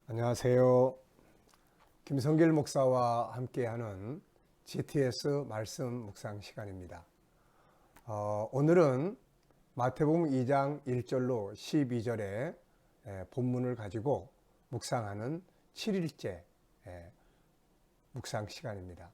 안녕하세요. 김성길 목사와 함께하는 GTS 말씀 묵상 시간입니다. 오늘은 마태복음 2장 1절로 12절의 본문을 가지고 묵상하는 7일째 묵상 시간입니다.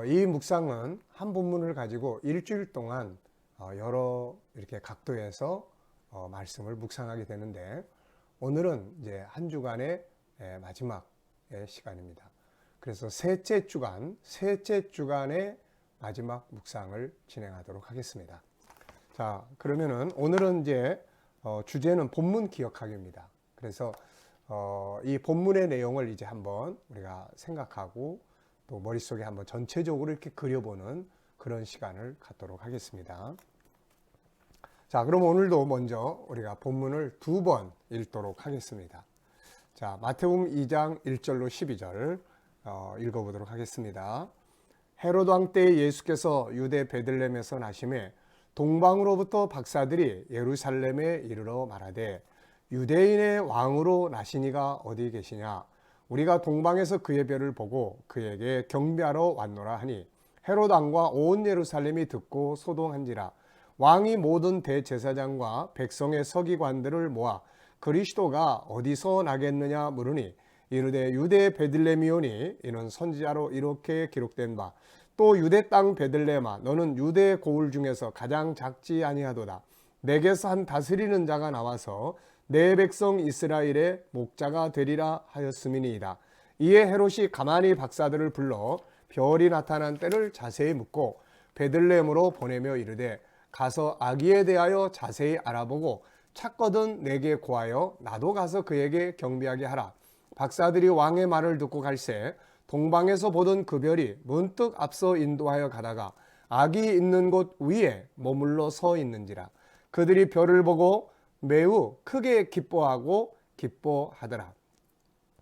이 묵상은 한 본문을 가지고 일주일 동안 여러 이렇게 각도에서 말씀을 묵상하게 되는데, 오늘은 이제 한 주간의 마지막 시간입니다. 그래서 셋째 주간의 마지막 묵상을 진행하도록 하겠습니다. 자, 그러면은 오늘은 이제 주제는 본문 기억하기입니다. 그래서 이 본문의 내용을 이제 한번 우리가 생각하고 또 머릿속에 한번 전체적으로 이렇게 그려보는 그런 시간을 갖도록 하겠습니다. 자, 그럼 오늘도 먼저 우리가 본문을 두 번 읽도록 하겠습니다. 자, 마태복음 2장 1절로 12절 읽어보도록 하겠습니다. 헤롯 왕 때에 예수께서 유대 베들레헴에서 나심에 동방으로부터 박사들이 예루살렘에 이르러 말하되, 유대인의 왕으로 나시니가 어디 계시냐? 우리가 동방에서 그의 별을 보고 그에게 경배하러 왔노라 하니, 헤롯 왕과 온 예루살렘이 듣고 소동한지라. 왕이 모든 대제사장과 백성의 서기관들을 모아 그리스도가 어디서 나겠느냐 물으니, 이르되 유대 베들레헴이오니 이는 선지자로 이렇게 기록된 바, 또 유대 땅 베들레헴아 너는 유대 고을 중에서 가장 작지 아니하도다. 내게서 한 다스리는 자가 나와서 내 백성 이스라엘의 목자가 되리라 하였음이니이다. 이에 헤롯이 가만히 박사들을 불러 별이 나타난 때를 자세히 묻고 베들레헴으로 보내며 이르되, 가서 아기에 대하여 자세히 알아보고 찾거든 내게 고하여 나도 가서 그에게 경배하게 하라. 박사들이 왕의 말을 듣고 갈새 동방에서 보던 그 별이 문득 앞서 인도하여 가다가 아기 있는 곳 위에 머물러 서 있는지라. 그들이 별을 보고 매우 크게 기뻐하더라.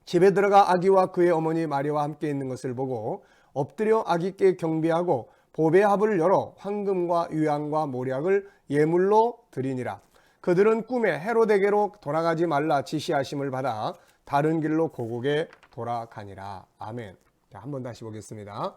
집에 들어가 아기와 그의 어머니 마리아와 함께 있는 것을 보고 엎드려 아기께 경배하고 보배합을 열어 황금과 유향과 모략을 예물로 드리니라. 그들은 꿈에 헤롯에게로 돌아가지 말라 지시하심을 받아 다른 길로 고국에 돌아가니라. 아멘. 자, 한번 다시 보겠습니다.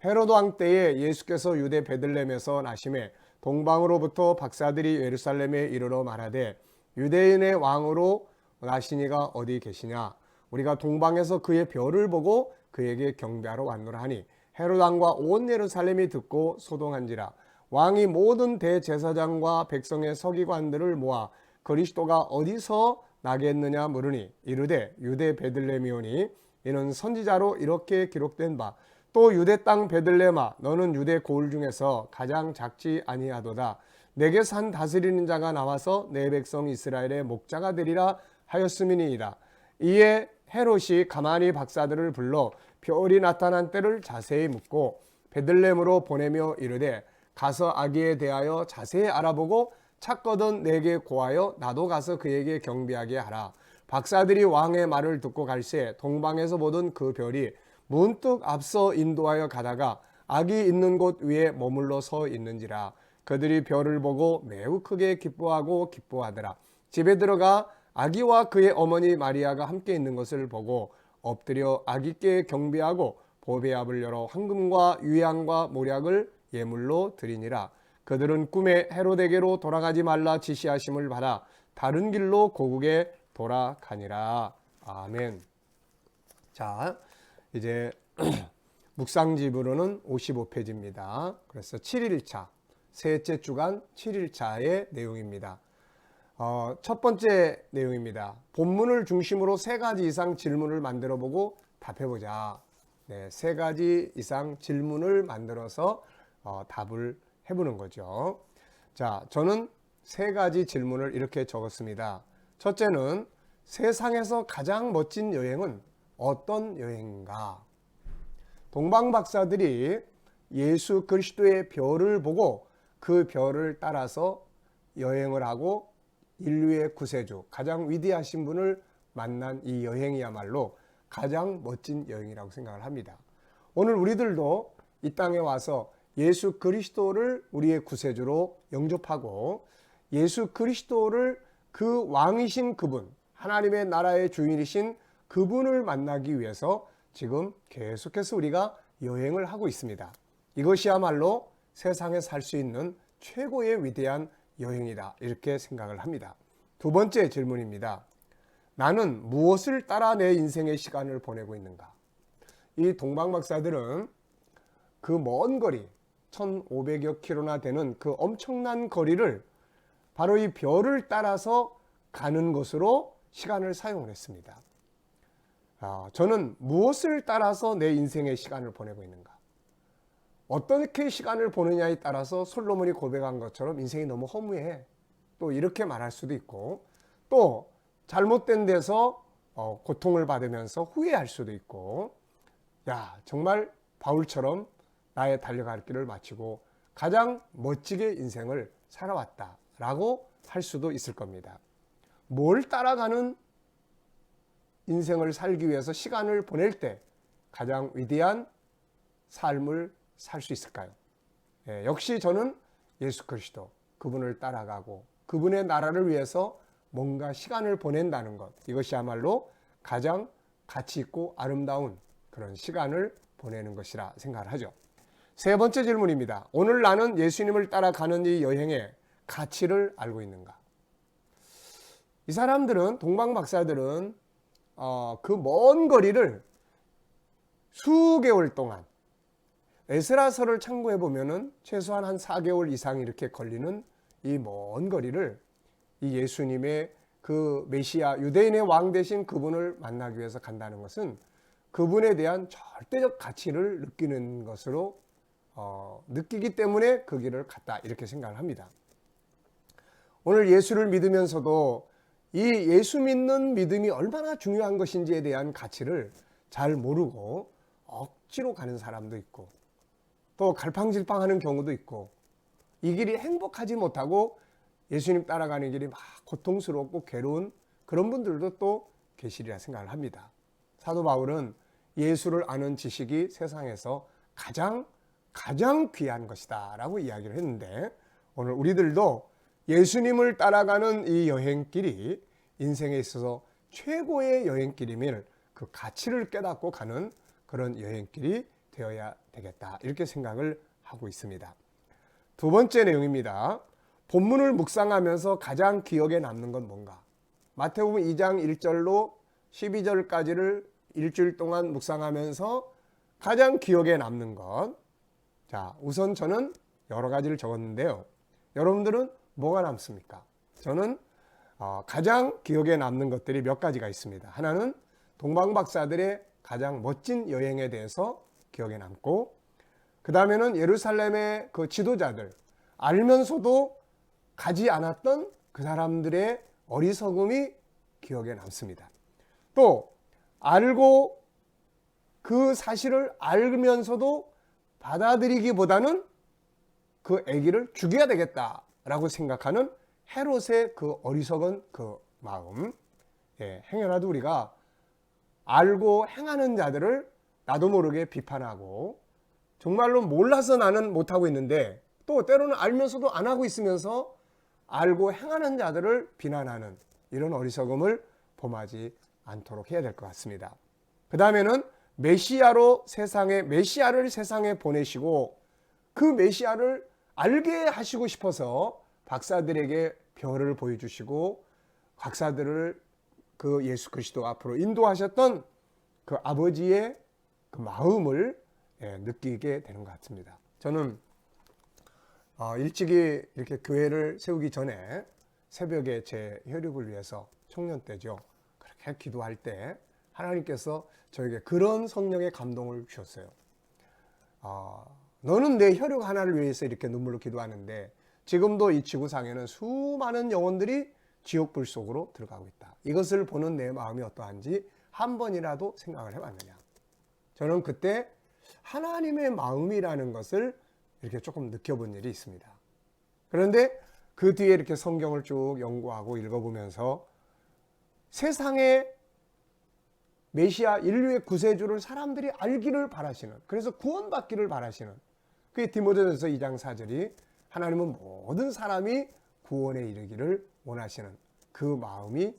헤롯 왕 때에 예수께서 유대 베들레헴에서 나심에 동방으로부터 박사들이 예루살렘에 이르러 말하되, 유대인의 왕으로 나시니가 어디 계시냐? 우리가 동방에서 그의 별을 보고 그에게 경배하러 왔노라 하니, 헤롯 왕과 온 예루살렘이 듣고 소동한지라. 왕이 모든 대제사장과 백성의 서기관들을 모아 그리스도가 어디서 나겠느냐 물으니, 이르되 유대 베들레헴이오니 이는 선지자로 이렇게 기록된 바, 또 유대 땅 베들레헴아 너는 유대 고을 중에서 가장 작지 아니하도다. 내게서 한 다스리는 자가 나와서 내 백성 이스라엘의 목자가 되리라 하였음이니이다. 이에 헤롯이 가만히 박사들을 불러 별이 나타난 때를 자세히 묻고 베들레헴으로 보내며 이르되, 가서 아기에 대하여 자세히 알아보고 찾거든 내게 고하여 나도 가서 그에게 경배하게 하라. 박사들이 왕의 말을 듣고 갈새 동방에서 보던 그 별이 문득 앞서 인도하여 가다가 아기 있는 곳 위에 머물러 서 있는지라. 그들이 별을 보고 매우 크게 기뻐하더라. 집에 들어가 아기와 그의 어머니 마리아가 함께 있는 것을 보고 엎드려 아기께 경배하고 보배합을 열어 황금과 유향과 모략을 예물로 드리니라. 그들은 꿈에 헤롯에게로 돌아가지 말라 지시하심을 받아 다른 길로 고국에 돌아가니라. 아멘. 자, 이제 묵상집으로는 55페이지입니다. 그래서 7일차, 셋째 주간 7일차의 내용입니다. 첫 번째 내용입니다. 본문을 중심으로 세 가지 이상 질문을 만들어 보고 답해보자. 네, 세 가지 이상 질문을 만들어서 답을 해보는 거죠. 자, 저는 세 가지 질문을 이렇게 적었습니다. 첫째는, 세상에서 가장 멋진 여행은 어떤 여행인가? 동방 박사들이 예수 그리스도의 별을 보고 그 별을 따라서 여행을 하고 인류의 구세주, 가장 위대하신 분을 만난 이 여행이야말로 가장 멋진 여행이라고 생각을 합니다. 오늘 우리들도 이 땅에 와서 예수 그리스도를 우리의 구세주로 영접하고 예수 그리스도를 그 왕이신 그분, 하나님의 나라의 주인이신 그분을 만나기 위해서 지금 계속해서 우리가 여행을 하고 있습니다. 이것이야말로 세상에 살 수 있는 최고의 위대한 여행이다, 이렇게 생각을 합니다. 두 번째 질문입니다. 나는 무엇을 따라 내 인생의 시간을 보내고 있는가? 이 동방박사들은 그 먼 거리, 1500여 킬로나 되는 그 엄청난 거리를 바로 이 별을 따라서 가는 것으로 시간을 사용을 했습니다. 저는 무엇을 따라서 내 인생의 시간을 보내고 있는가? 어떻게 시간을 보느냐에 따라서 솔로몬이 고백한 것처럼 인생이 너무 허무해, 또 이렇게 말할 수도 있고, 또 잘못된 데서 고통을 받으면서 후회할 수도 있고, 야, 정말 바울처럼 나의 달려갈 길을 마치고 가장 멋지게 인생을 살아왔다 라고 할 수도 있을 겁니다. 뭘 따라가는 인생을 살기 위해서 시간을 보낼 때 가장 위대한 삶을 살 수 있을까요? 역시 저는 예수 그리스도, 그분을 따라가고 그분의 나라를 위해서 뭔가 시간을 보낸다는 것, 이것이야말로 가장 가치 있고 아름다운 그런 시간을 보내는 것이라 생각을 하죠. 세 번째 질문입니다. 오늘 나는 예수님을 따라가는 이 여행의 가치를 알고 있는가? 이 사람들은, 동방박사들은 그 먼 거리를 수개월 동안, 에스라서를 참고해 보면은 최소한 한 4개월 이상 이렇게 걸리는 이 먼 거리를 이 예수님의 그 메시아, 유대인의 왕 되신 그분을 만나기 위해서 간다는 것은 그분에 대한 절대적 가치를 느끼는 것으로 느끼기 때문에 그 길을 갔다, 이렇게 생각을 합니다. 오늘 예수를 믿으면서도 이 예수 믿는 믿음이 얼마나 중요한 것인지에 대한 가치를 잘 모르고 억지로 가는 사람도 있고, 또 갈팡질팡하는 경우도 있고, 이 길이 행복하지 못하고 예수님 따라가는 길이 막 고통스럽고 괴로운 그런 분들도 또 계시리라 생각을 합니다. 사도 바울은 예수를 아는 지식이 세상에서 가장 귀한 것이다 라고 이야기를 했는데, 오늘 우리들도 예수님을 따라가는 이 여행길이 인생에 있어서 최고의 여행길임을, 그 가치를 깨닫고 가는 그런 여행길이 되어야 되겠다, 이렇게 생각을 하고 있습니다. 두 번째 내용입니다. 본문을 묵상하면서 가장 기억에 남는 건 뭔가? 마태복음 2장 1절로 12절까지를 일주일 동안 묵상하면서 가장 기억에 남는 것. 자, 우선 저는 여러 가지를 적었는데요. 여러분들은 뭐가 남습니까? 저는 가장 기억에 남는 것들이 몇 가지가 있습니다. 하나는 동방박사들의 가장 멋진 여행에 대해서 기억에 남고, 그 다음에는 예루살렘의 그 지도자들, 알면서도 가지 않았던 그 사람들의 어리석음이 기억에 남습니다. 또 알고, 그 사실을 알면서도 받아들이기보다는 그 아기를 죽여야 되겠다라고 생각하는 헤롯의 그 어리석은 그 마음. 행여라도 우리가 알고 행하는 자들을 나도 모르게 비판하고, 정말로 몰라서 나는 못하고 있는데 또 때로는 알면서도 안 하고 있으면서 알고 행하는 자들을 비난하는 이런 어리석음을 범하지 않도록 해야 될 것 같습니다. 그 다음에는 메시아를 세상에 보내시고, 그 메시아를 알게 하시고 싶어서 박사들에게 별을 보여주시고 박사들을 그 예수 그리스도 앞으로 인도하셨던 그 아버지의 그 마음을 느끼게 되는 것 같습니다. 저는 일찍이 이렇게 교회를 세우기 전에 새벽에 제 혈육을 위해서, 청년 때죠, 그렇게 기도할 때 하나님께서 저에게 그런 성령의 감동을 주셨어요. 너는 내 혈육 하나를 위해서 이렇게 눈물로 기도하는데 지금도 이 지구상에는 수많은 영혼들이 지옥불 속으로 들어가고 있다. 이것을 보는 내 마음이 어떠한지 한 번이라도 생각을 해봤느냐. 저는 그때 하나님의 마음이라는 것을 이렇게 조금 느껴본 일이 있습니다. 그런데 그 뒤에 이렇게 성경을 쭉 연구하고 읽어보면서 세상에 메시아, 인류의 구세주를 사람들이 알기를 바라시는, 그래서 구원받기를 바라시는, 그게 디모데전서 2장 4절이 하나님은 모든 사람이 구원에 이르기를 원하시는 그 마음이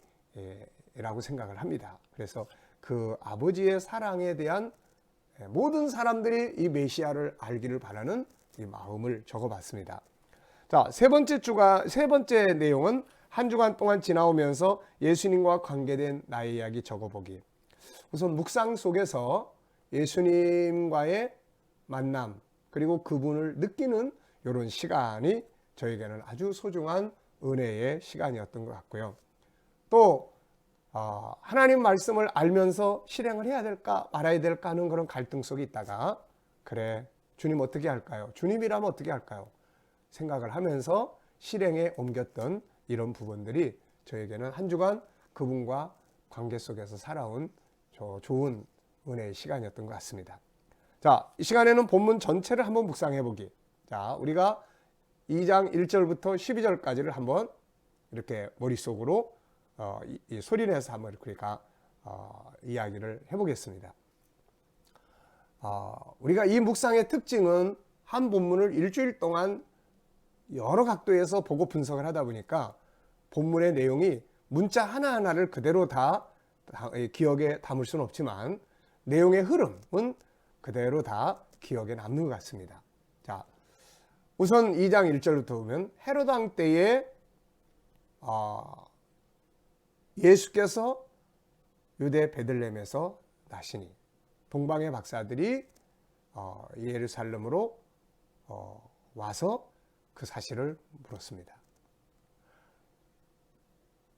라고 생각을 합니다. 그래서 그 아버지의 사랑에 대한 모든 사람들이 이 메시아를 알기를 바라는 이 마음을 적어봤습니다. 자, 세 번째 내용은 한 주간 동안 지나오면서 예수님과 관계된 나의 이야기 적어보기. 우선 묵상 속에서 예수님과의 만남, 그리고 그분을 느끼는 이런 시간이 저에게는 아주 소중한 은혜의 시간이었던 것 같고요. 또 하나님 말씀을 알면서 실행을 해야 될까 말아야 될까 하는 그런 갈등 속에 있다가, 그래, 주님 어떻게 할까요? 주님이라면 어떻게 할까요? 생각을 하면서 실행에 옮겼던 이런 부분들이 저에게는 한 주간 그분과 관계 속에서 살아온 좋은 은혜의 시간이었던 것 같습니다. 자, 이 시간에는 본문 전체를 한번 묵상해 보기. 자, 우리가 2장 1절부터 12절까지를 한번 이렇게 머릿속으로 이 소리내서 한번 그러니까 이야기를 해보겠습니다. 우리가 이 묵상의 특징은 한 본문을 일주일 동안 여러 각도에서 보고 분석을 하다 보니까 본문의 내용이 문자 하나하나를 그대로 다 기억에 담을 수는 없지만 내용의 흐름은 그대로 다 기억에 남는 것 같습니다. 자, 우선 2장 1절부터 보면 헤롯 왕 때에 예수께서 유대 베들레헴에서 나시니 동방의 박사들이 예루살렘으로 와서 그 사실을 물었습니다.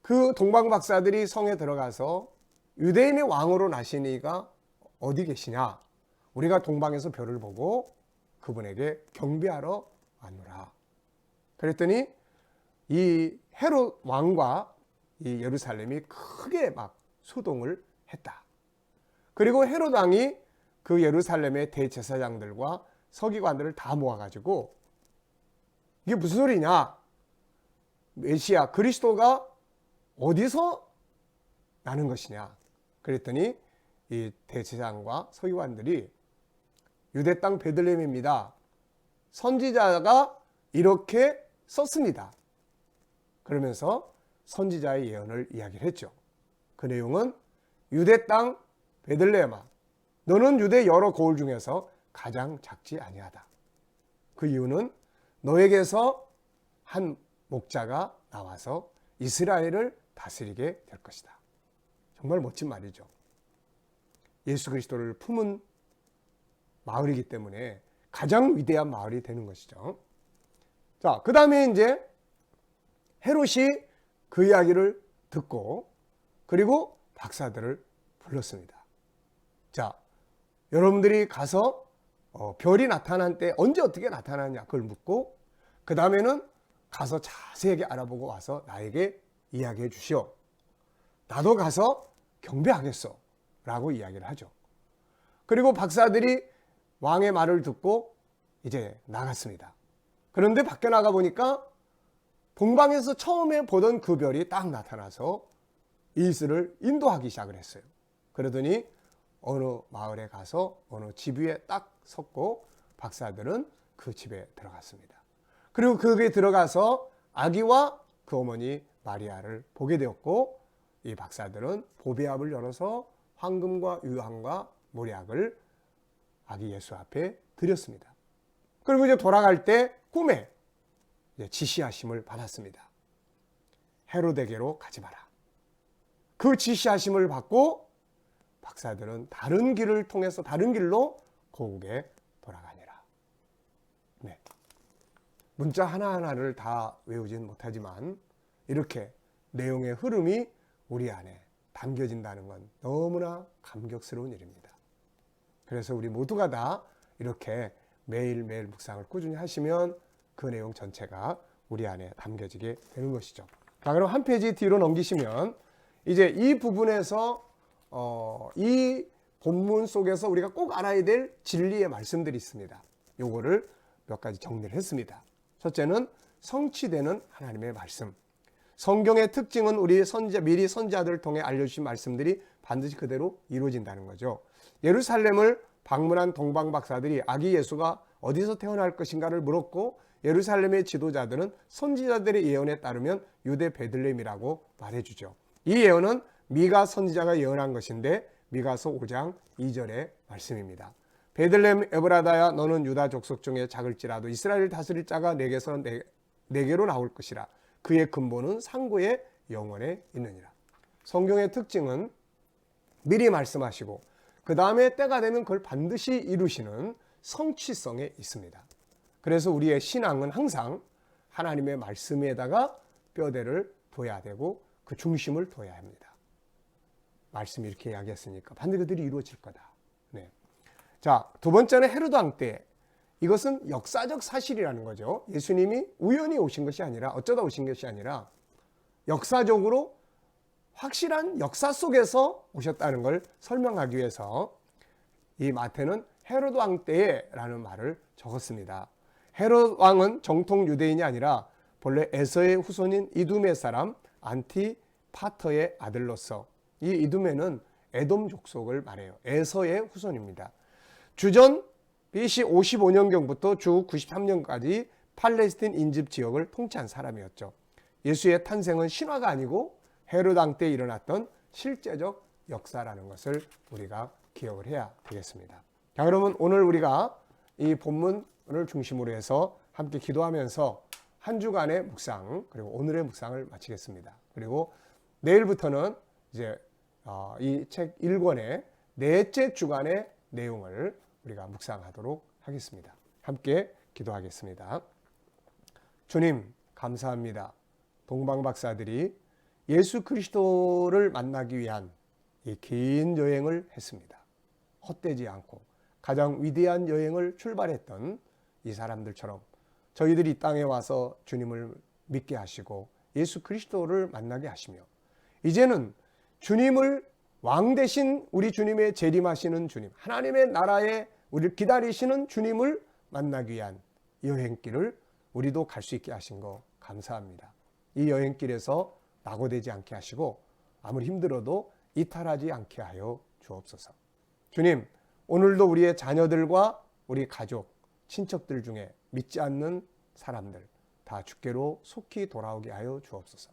그 동방 박사들이 성에 들어가서 유대인의 왕으로 나시니가 어디 계시냐? 우리가 동방에서 별을 보고 그분에게 경배하러 왔노라. 그랬더니 이 헤롯 왕과 이 예루살렘이 크게 막 소동을 했다. 그리고 헤롯 왕이 그 예루살렘의 대제사장들과 서기관들을 다 모아가지고 이게 무슨 소리냐? 메시아 그리스도가 어디서 나는 것이냐? 그랬더니 이 대제사장과 서기관들이 유대 땅 베들레헴입니다. 선지자가 이렇게 썼습니다. 그러면서 선지자의 예언을 이야기를 했죠. 그 내용은 유대 땅 베들레헴아, 너는 유대 여러 고을 중에서 가장 작지 아니하다. 그 이유는 너에게서 한 목자가 나와서 이스라엘을 다스리게 될 것이다. 정말 멋진 말이죠. 예수 그리스도를 품은 마을이기 때문에 가장 위대한 마을이 되는 것이죠. 자, 그 다음에 이제 헤롯이 그 이야기를 듣고 그리고 박사들을 불렀습니다. 자, 여러분들이 가서 별이 나타난 때 언제 어떻게 나타나냐 그걸 묻고 그 다음에는 가서 자세하게 알아보고 와서 나에게 이야기해 주시오. 나도 가서 경배하겠소 라고 이야기를 하죠. 그리고 박사들이 왕의 말을 듣고 이제 나갔습니다. 그런데 밖에 나가 보니까 동방에서 처음에 보던 그 별이 딱 나타나서 이스를 인도하기 시작을 했어요. 그러더니 어느 마을에 가서 어느 집 위에 딱 섰고 박사들은 그 집에 들어갔습니다. 그리고 그게 들어가서 아기와 그 어머니 마리아를 보게 되었고 이 박사들은 보배압을 열어서 황금과 유황과 모략을 아기 예수 앞에 드렸습니다. 그리고 이제 돌아갈 때 꿈에 지시하심을 받았습니다. 헤롯에게로 가지 마라. 그 지시하심을 받고 박사들은 다른 길을 통해서 다른 길로 고국에 돌아가니라. 네. 문자 하나하나를 다 외우진 못하지만 이렇게 내용의 흐름이 우리 안에 담겨진다는 건 너무나 감격스러운 일입니다. 그래서 우리 모두가 다 이렇게 매일매일 묵상을 꾸준히 하시면 그 내용 전체가 우리 안에 담겨지게 되는 것이죠. 자, 그럼 한 페이지 뒤로 넘기시면 이제 이 부분에서 이 본문 속에서 우리가 꼭 알아야 될 진리의 말씀들이 있습니다. 요거를 몇 가지 정리를 했습니다. 첫째는 성취되는 하나님의 말씀. 성경의 특징은 우리 미리 선지자들을 통해 알려주신 말씀들이 반드시 그대로 이루어진다는 거죠. 예루살렘을 방문한 동방 박사들이 아기 예수가 어디서 태어날 것인가를 물었고 예루살렘의 지도자들은 선지자들의 예언에 따르면 유대 베들레헴이라고 말해주죠. 이 예언은 미가 선지자가 예언한 것인데 미가서 5장 2절의 말씀입니다. 베들레헴 에브라다야 너는 유다 족속 중에 작을지라도 이스라엘을 다스릴 자가 내게로 나올 것이라. 그의 근본은 상고의 영원에 있느니라. 성경의 특징은 미리 말씀하시고 그 다음에 때가 되면 그걸 반드시 이루시는 성취성에 있습니다. 그래서 우리의 신앙은 항상 하나님의 말씀에다가 뼈대를 둬야 되고 그 중심을 둬야 합니다. 말씀이 이렇게 이야기했으니까 반드시 그들이 이루어질 거다. 네. 자, 두 번째는 헤로드 왕 때. 이것은 역사적 사실이라는 거죠. 예수님이 우연히 오신 것이 아니라 어쩌다 오신 것이 아니라 역사적으로 확실한 역사 속에서 오셨다는 걸 설명하기 위해서 이 마태는 헤로드 왕 때라는 말을 적었습니다. 헤로드 왕은 정통 유대인이 아니라 본래 에서의 후손인 이두메 사람 안티파터의 아들로서 이 이두메는 에돔 족속을 말해요. 에서의 후손입니다. 주전 BC 55년경부터 주 93년까지 팔레스틴 인접 지역을 통치한 사람이었죠. 예수의 탄생은 신화가 아니고 헤로드 왕 때 일어났던 실제적 역사라는 것을 우리가 기억을 해야 되겠습니다. 자, 그러면 오늘 우리가 이 본문을 중심으로 해서 함께 기도하면서 한 주간의 묵상 그리고 오늘의 묵상을 마치겠습니다. 그리고 내일부터는 이제 이 책 1권의 넷째 주간의 내용을 우리가 묵상하도록 하겠습니다. 함께 기도하겠습니다. 주님 감사합니다. 동방 박사들이 예수 그리스도를 만나기 위한 이 긴 여행을 했습니다. 헛되지 않고 가장 위대한 여행을 출발했던 이 사람들처럼 저희들이 이 땅에 와서 주님을 믿게 하시고 예수 그리스도를 만나게 하시며 이제는 주님을 왕 대신 우리 주님의 재림하시는 주님, 하나님의 나라에 우리를 기다리시는 주님을 만나기 위한 여행길을 우리도 갈 수 있게 하신 거 감사합니다. 이 여행길에서 낙오되지 않게 하시고 아무리 힘들어도 이탈하지 않게 하여 주옵소서. 주님, 오늘도 우리의 자녀들과 우리 가족, 친척들 중에 믿지 않는 사람들 다 주께로 속히 돌아오게 하여 주옵소서.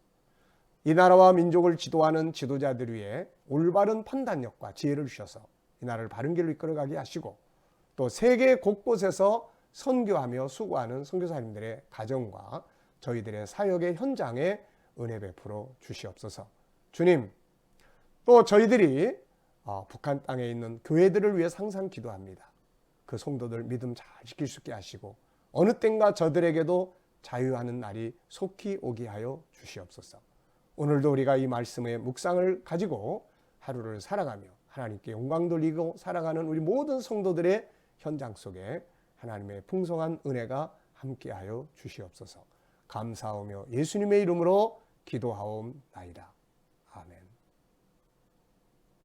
이 나라와 민족을 지도하는 지도자들 위해 올바른 판단력과 지혜를 주셔서 이 나라를 바른 길로 이끌어가게 하시고 또 세계 곳곳에서 선교하며 수고하는 선교사님들의 가정과 저희들의 사역의 현장에 은혜 베풀어 주시옵소서. 주님, 또 저희들이 북한 땅에 있는 교회들을 위해 항상 기도합니다. 그 성도들 믿음 잘 지킬 수 있게 하시고 어느 때인가 저들에게도 자유하는 날이 속히 오게 하여 주시옵소서. 오늘도 우리가 이 말씀의 묵상을 가지고 하루를 살아가며 하나님께 영광 돌리고 살아가는 우리 모든 성도들의 현장 속에 하나님의 풍성한 은혜가 함께하여 주시옵소서. 감사하며 예수님의 이름으로 기도하옵나이다.